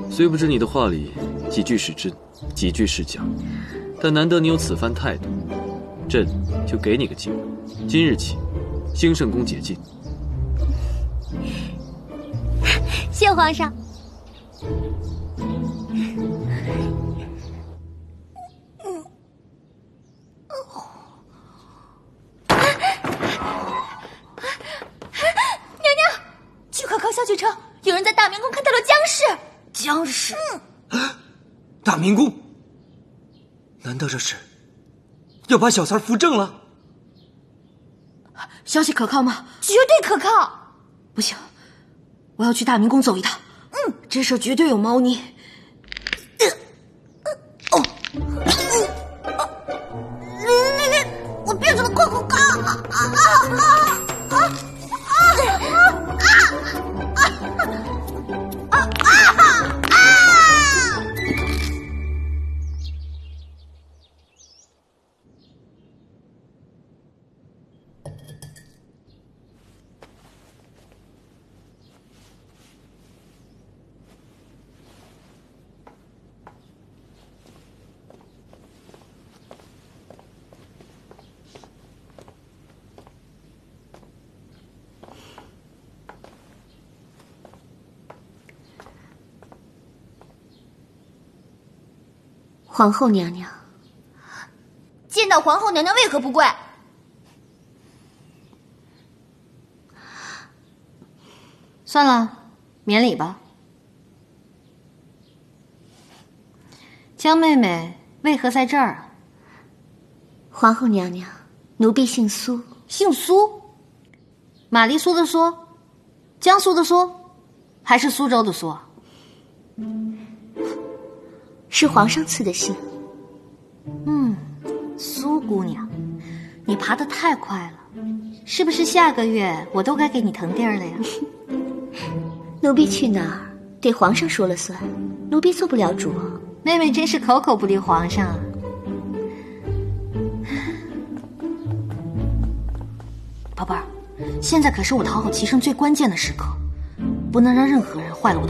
虽不知你的话里几句是真，几句是假，但难得你有此番态度，朕就给你个机会。今日起，兴圣宫解禁。谢皇上。去可靠小举城，有人在大明宫看到了僵尸。僵尸？大明宫？难道这是要把小三扶正了？消息可靠吗？绝对可靠。不行，我要去大明宫走一趟。这事绝对有猫腻。我变成了快！皇后娘娘，见到皇后娘娘为何不跪？算了，免礼吧。江妹妹为何在这儿？皇后娘娘，奴婢姓苏。姓苏？玛丽苏的苏？江苏的苏？还是苏州的苏？是皇上赐的姓。苏姑娘，你爬得太快了，是不是下个月我都该给你腾地儿了呀？奴婢去哪儿得皇上说了算，奴婢做不了主。妹妹真是口口不离皇上啊。宝贝儿，现在可是我讨好齐生最关键的时刻，不能让任何人坏了我的